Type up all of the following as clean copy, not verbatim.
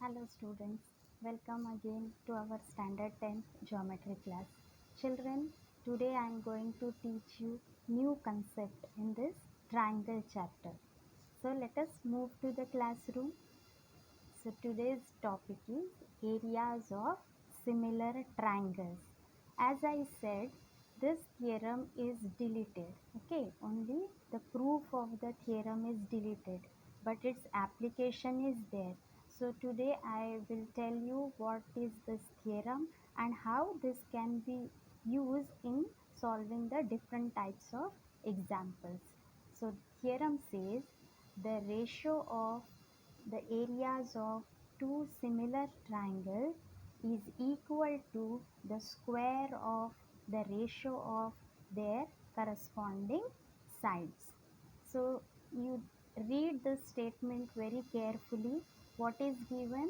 Hello students, welcome again to our standard 10th geometry class. Children, today I am going to teach you new concept in this triangle chapter. So let us move to the classroom. So today's topic is areas of similar triangles. As I said, this theorem is deleted. Okay, only the proof of the theorem is deleted, but its application is there. So today I will tell you what is this theorem and how this can be used in solving the different types of examples. So theorem says the ratio of the areas of two similar triangles is equal to the square of the ratio of their corresponding sides. So you read the statement very carefully. What is given?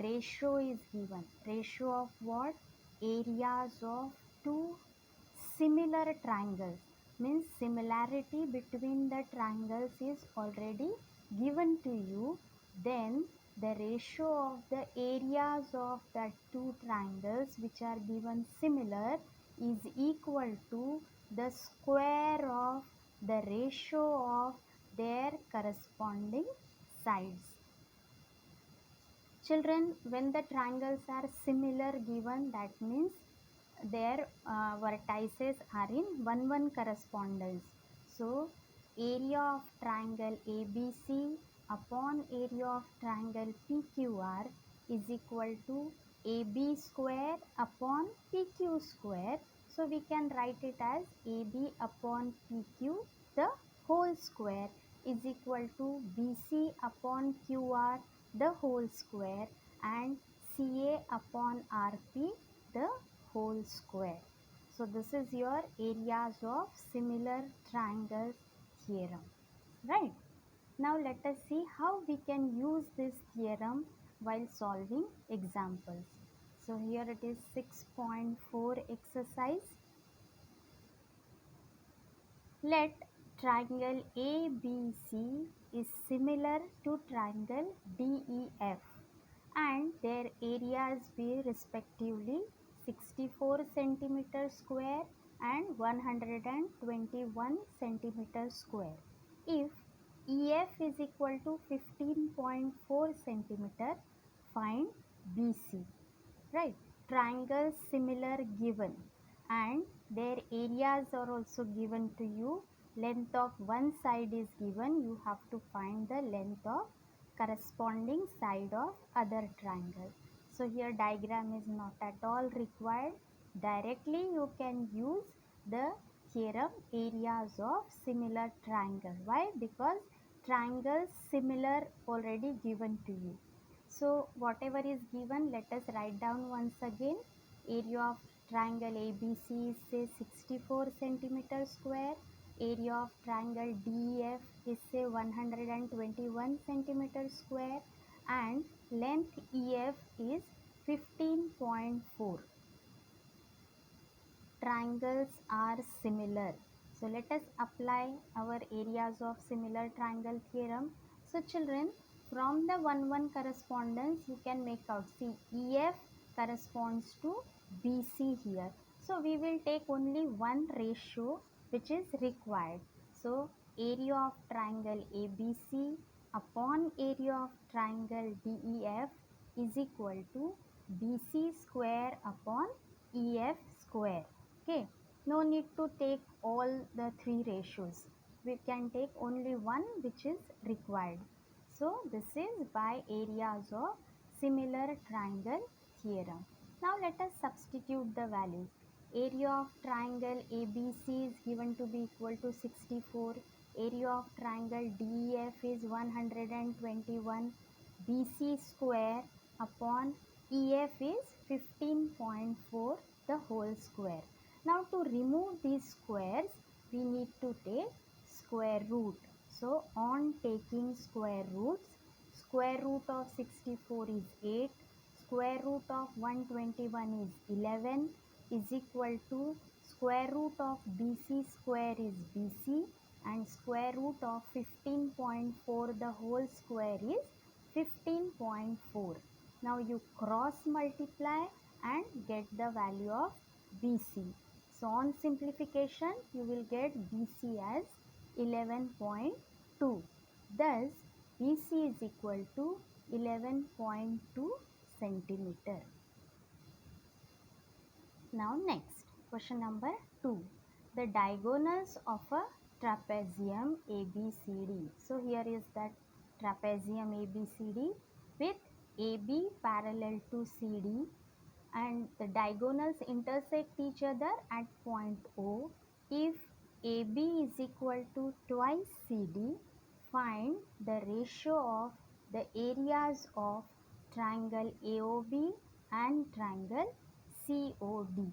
Ratio is given. Ratio of what? Areas of two similar triangles, means similarity between the triangles is already given to you. Then the ratio of the areas of the two triangles which are given similar is equal to the square of the ratio of their corresponding sides. Children, when the triangles are similar given, that means their vertices are in 1 1 correspondence. So area of triangle ABC upon area of triangle PQR is equal to AB square upon PQ square. So we can write it as AB upon PQ the whole square is equal to BC upon QR the whole square and CA upon RP the whole square. So this is your areas of similar triangles theorem, right? Now let us see how we can use this theorem while solving examples. So here it is 6.4 exercise. Let triangle ABC is similar to triangle DEF and their areas be respectively 64 centimeter square and 121 centimeter square. If EF is equal to 15.4 centimeter, find BC. Right? Triangles similar given and their areas are also given to you. Length of one side is given. You have to find the length of corresponding side of other triangle. So here diagram is not at all required. Directly you can use the theorem areas of similar triangle. Why? Because triangles similar already given to you. So whatever is given, let us write down once again. Area of triangle ABC is say 64 centimeter square. Area of triangle DEF is say 121 centimeter square and length EF is 15.4. Triangles are similar. So let us apply our areas of similar triangle theorem. So children, from the 1 1 correspondence you can make out. See, EF corresponds to BC here. So we will take only one ratio which is required. So area of triangle ABC upon area of triangle DEF is equal to BC square upon EF square. Okay, no need to take all the three ratios. We can take only one which is required. So this is by areas of similar triangle theorem. Now let us substitute the values. Area of triangle ABC is given to be equal to 64. Area of triangle DEF is 121. BC square upon EF is 15.4 the whole square. Now to remove these squares, we need to take square root. So on taking square roots, square root of 64 is 8, square root of 121 is 11 is equal to square root of BC square is BC and square root of 15.4 the whole square is 15.4. Now you cross multiply and get the value of BC. So on simplification, you will get BC as 11.2. Thus, BC is equal to 11.2 centimeter. Now next, question number 2. The diagonals of a trapezium ABCD. So here is that trapezium ABCD with AB parallel to CD, and the diagonals intersect each other at point O. If AB is equal to twice CD, find the ratio of the areas of triangle AOB and triangle COD.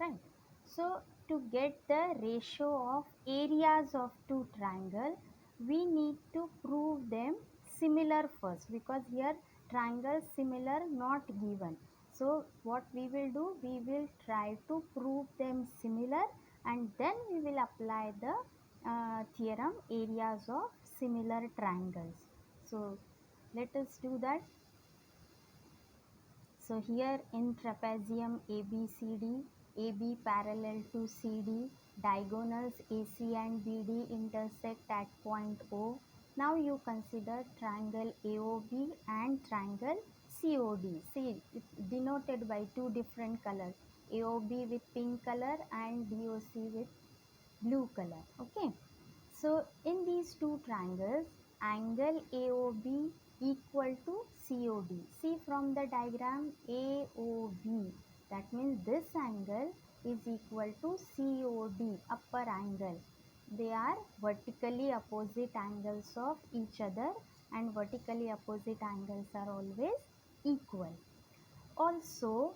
Right. So to get the ratio of areas of two triangles, we need to prove them similar first, because here triangles similar not given. So what we will do, we will try to prove them similar, and then we will apply the theorem areas of similar triangles. So let us do that. So here in trapezium ABCD, AB parallel to CD, diagonals AC and BD intersect at point O. Now you consider triangle AOB and triangle COD. See, it's denoted by two different colors, AOB with pink color and DOC with blue color. Okay. So in these two triangles, angle AOB equal to COD. See from the diagram, AOB, that means this angle is equal to COD, upper angle. They are vertically opposite angles of each other, and vertically opposite angles are always equal. Also,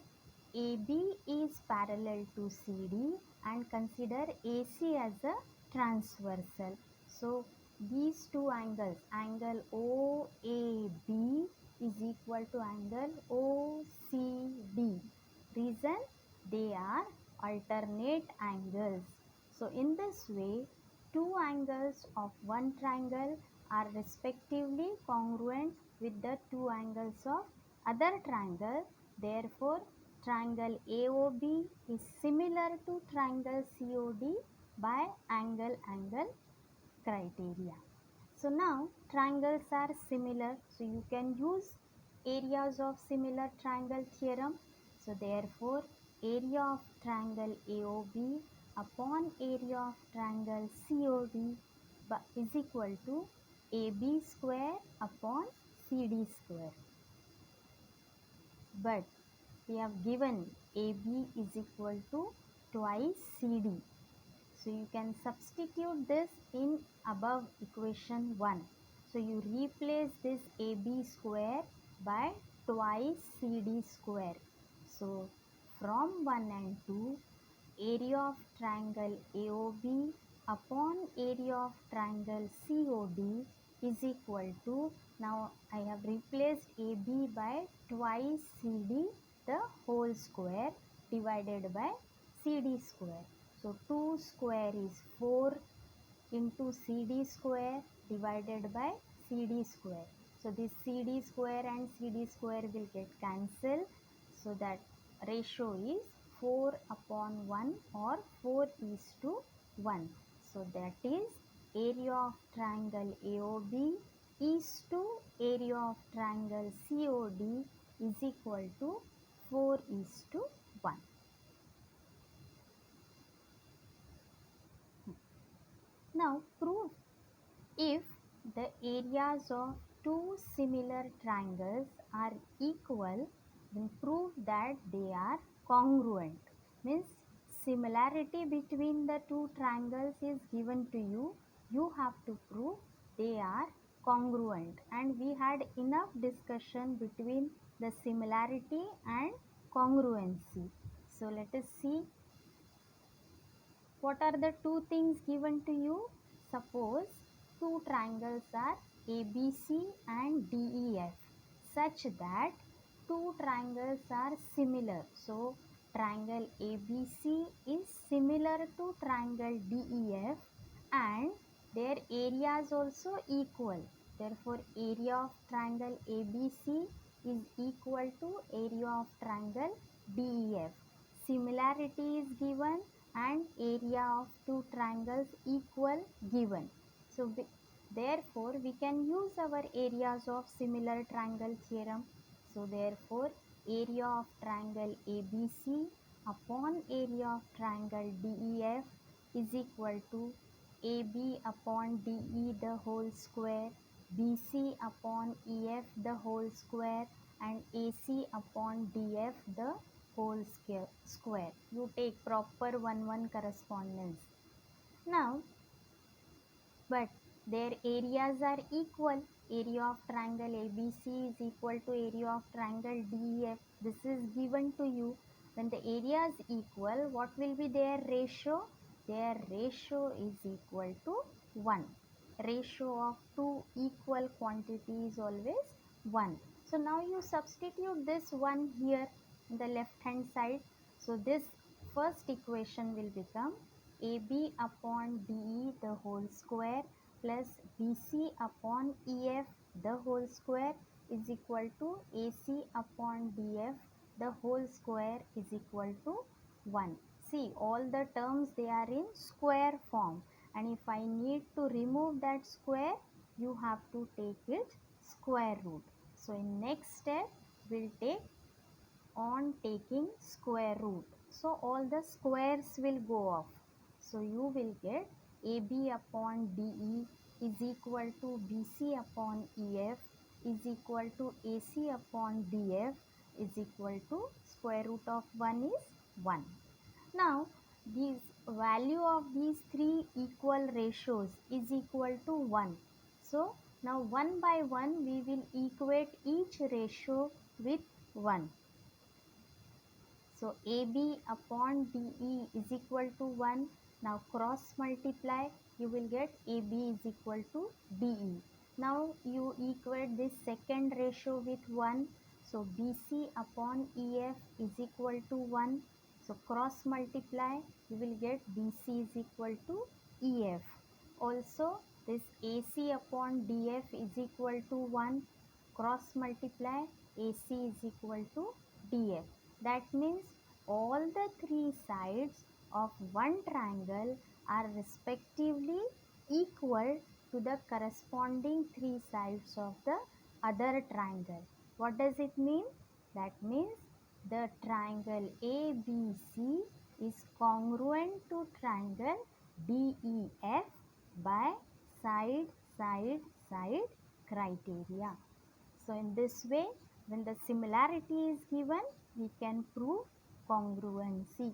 AB is parallel to CD, and consider AC as a transversal. So these two angles, angle OAB is equal to angle OCD. Reason, they are alternate angles. So in this way, two angles of one triangle are respectively congruent with the two angles of other triangle. Therefore, triangle AOB is similar to triangle COD by angle-angle criteria. So now triangles are similar, so you can use areas of similar triangle theorem. So therefore, area of triangle AOB upon area of triangle COD is equal to AB square upon CD square. But we have given AB is equal to twice CD. So you can substitute this in above equation 1. So you replace this AB square by twice CD square. So from 1 and 2, area of triangle AOB upon area of triangle COD is equal to, now I have replaced AB by twice CD the whole square divided by CD square. So 2 square is 4 into CD square divided by CD square. So this CD square and CD square will get cancelled. So that ratio is 4 upon 1 or 4 is to 1. So that is area of triangle AOB is to area of triangle COD is equal to 4 is to 1. Now prove if the areas of two similar triangles are equal, then prove that they are congruent. Means similarity between the two triangles is given to you. You have to prove they are congruent. And we had enough discussion between the similarity and congruency. So let us see what are the two things given to you. Suppose two triangles are ABC and DEF such that two triangles are similar. So triangle ABC is similar to triangle DEF and their areas also equal. Therefore area of triangle ABC is equal to area of triangle DEF. Similarity is given and area of two triangles equal given. So therefore we can use our areas of similar triangle theorem. So therefore area of triangle ABC upon area of triangle DEF is equal to AB upon DE the whole square, BC upon EF the whole square, and AC upon DF the whole square. You take proper 1-1 correspondence. Now, but their areas are equal. Area of triangle ABC is equal to area of triangle DEF. This is given to you. When the area is equal, what will be their ratio? Their ratio is equal to 1. Ratio of two equal quantities is always 1. So now you substitute this 1 here in the left hand side. So this first equation will become AB upon DE the whole square plus BC upon EF the whole square is equal to AC upon DF the whole square is equal to 1. See, all the terms, they are in square form, and if I need to remove that square, you have to take it square root. So in next step, we'll take on taking square root. So all the squares will go off. So you will get AB upon DE is equal to BC upon EF is equal to AC upon DF is equal to square root of 1 is 1. Now this value of these three equal ratios is equal to 1. So now one by one we will equate each ratio with 1. So AB upon DE is equal to 1. Now cross multiply, you will get AB is equal to DE. Now you equate this second ratio with 1. So BC upon EF is equal to 1. So cross multiply, you will get BC is equal to EF. Also this AC upon DF is equal to 1. Cross multiply, AC is equal to DF. That means all the three sides of one triangle are respectively equal to the corresponding three sides of the other triangle. What does it mean? That means the triangle ABC is congruent to triangle DEF by side, side, side criteria. So in this way, when the similarity is given, we can prove congruency.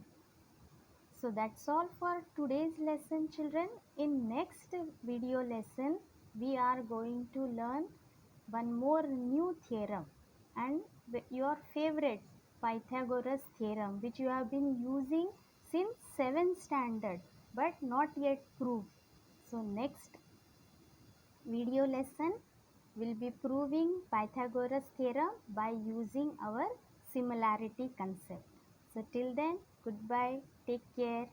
So that's all for today's lesson, children. In next video lesson, we are going to learn one more new theorem and your favorite Pythagoras theorem, which you have been using since 7th standard but not yet proved. So next video lesson will be proving Pythagoras theorem by using our similarity concept. So till then, goodbye, take care.